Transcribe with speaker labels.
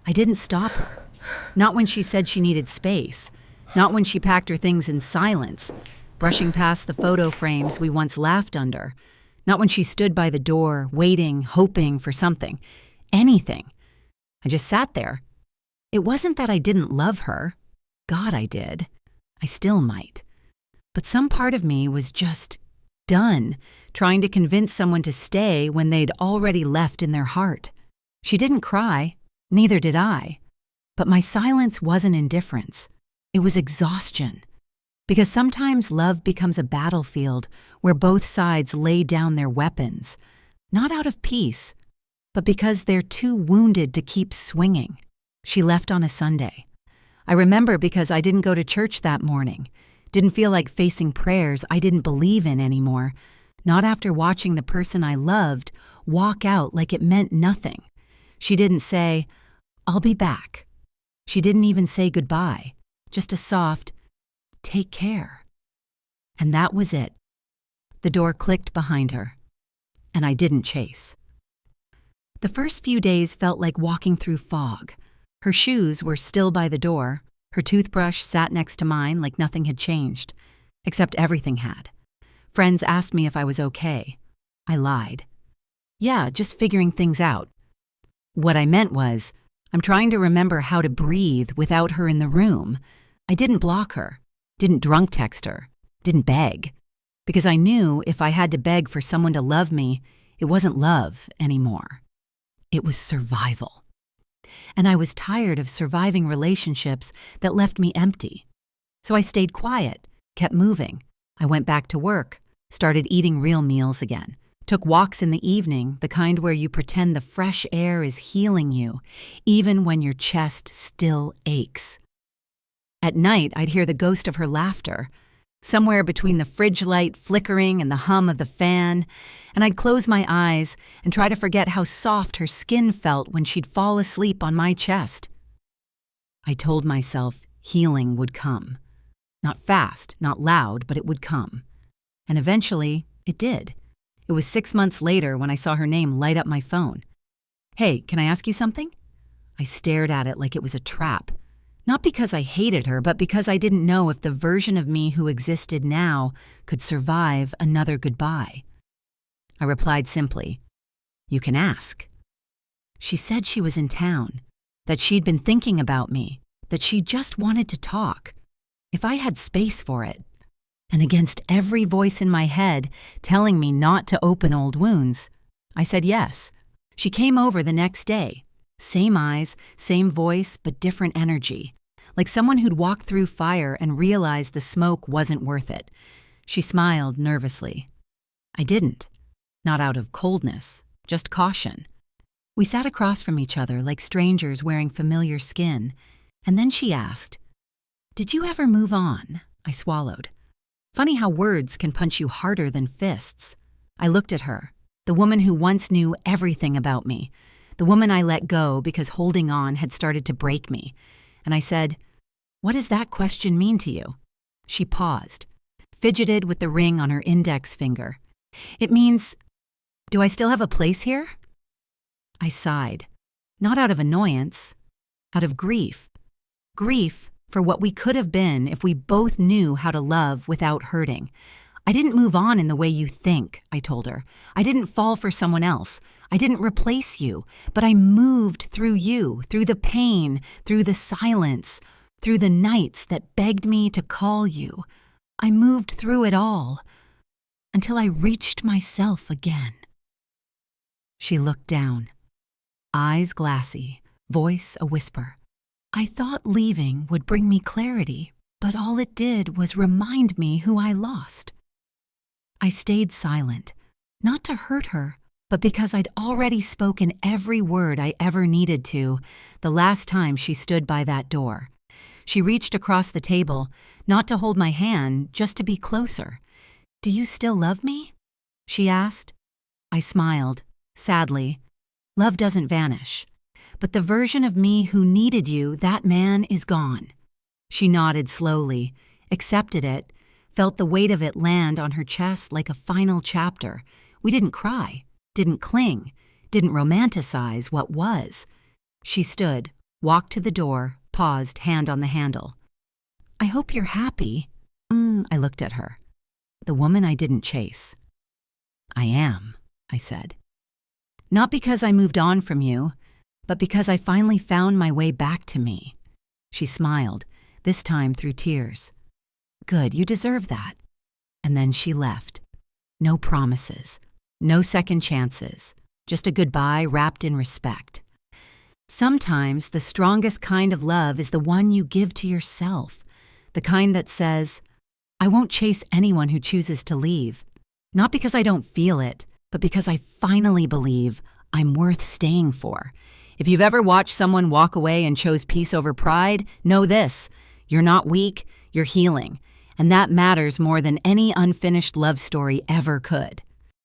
Speaker 1: I didn't stop her. Not when she said she needed space. Not when she packed her things in silence, brushing past the photo frames we once laughed under. Not when she stood by the door, waiting, hoping for something. Anything. I just sat there. It wasn't that I didn't love her. God, I did. I still might. But some part of me was just done, trying to convince someone to stay when they'd already left in their heart. She didn't cry, neither did I. But my silence wasn't indifference. It was exhaustion. Because sometimes love becomes a battlefield where both sides lay down their weapons, not out of peace, but because they're too wounded to keep swinging. She left on a Sunday. I remember because I didn't go to church that morning. Didn't feel like facing prayers I didn't believe in anymore, not after watching the person I loved walk out like it meant nothing. She didn't say, "I'll be back." She didn't even say goodbye, just a soft, "Take care." And that was it. The door clicked behind her, and I didn't chase. The first few days felt like walking through fog. Her shoes were still by the door. Her toothbrush sat next to mine like nothing had changed, except everything had. Friends asked me if I was okay. I lied. Yeah, just figuring things out. What I meant was, I'm trying to remember how to breathe without her in the room. I didn't block her, didn't drunk text her, didn't beg. Because I knew if I had to beg for someone to love me, it wasn't love anymore. It was survival. And I was tired of surviving relationships that left me empty. So I stayed quiet, kept moving. I went back to work, started eating real meals again, took walks in the evening, the kind where you pretend the fresh air is healing you, even when your chest still aches. At night, I'd hear the ghost of her laughter, somewhere between the fridge light flickering and the hum of the fan, and I'd close my eyes and try to forget how soft her skin felt when she'd fall asleep on my chest. I told myself healing would come. Not fast, not loud, but it would come. And eventually, it did. It was 6 months later when I saw her name light up my phone. "Hey, can I ask you something?" I stared at it like it was a trap. Not because I hated her, but because I didn't know if the version of me who existed now could survive another goodbye. I replied simply, "You can ask." She said she was in town, that she'd been thinking about me, that she just wanted to talk, if I had space for it. And against every voice in my head telling me not to open old wounds, I said yes. She came over the next day. Same eyes, same voice, but different energy. Like someone who'd walked through fire and realized the smoke wasn't worth it. She smiled nervously. I didn't. Not out of coldness, just caution. We sat across from each other like strangers wearing familiar skin. And then she asked, "Did you ever move on?" I swallowed. Funny how words can punch you harder than fists. I looked at her, the woman who once knew everything about me, the woman I let go because holding on had started to break me. And I said, "What does that question mean to you?" She paused, fidgeted with the ring on her index finger. "It means, do I still have a place here?" I sighed, not out of annoyance, out of grief. Grief for what we could have been if we both knew how to love without hurting. "I didn't move on in the way you think," I told her. "I didn't fall for someone else. I didn't replace you, but I moved through you, through the pain, through the silence, through the nights that begged me to call you. I moved through it all, until I reached myself again." She looked down, eyes glassy, voice a whisper. "I thought leaving would bring me clarity, but all it did was remind me who I lost." I stayed silent, not to hurt her, but because I'd already spoken every word I ever needed to the last time she stood by that door. She reached across the table, not to hold my hand, just to be closer. "Do you still love me?" she asked. I smiled, sadly. Love doesn't vanish. But the version of me who needed you, that man is gone. She nodded slowly, accepted it, felt the weight of it land on her chest like a final chapter. We didn't cry, didn't cling, didn't romanticize what was. She stood, walked to the door, paused, hand on the handle. I hope you're happy. I looked at her. The woman I didn't chase. I am, I said. Not because I moved on from you, but because I finally found my way back to me. She smiled, this time through tears. Good, you deserve that. And then she left. No promises, no second chances, just a goodbye wrapped in respect. Sometimes the strongest kind of love is the one you give to yourself, the kind that says, I won't chase anyone who chooses to leave, not because I don't feel it, but because I finally believe I'm worth staying for. If you've ever watched someone walk away and chose peace over pride, know this: you're not weak, you're healing, and that matters more than any unfinished love story ever could.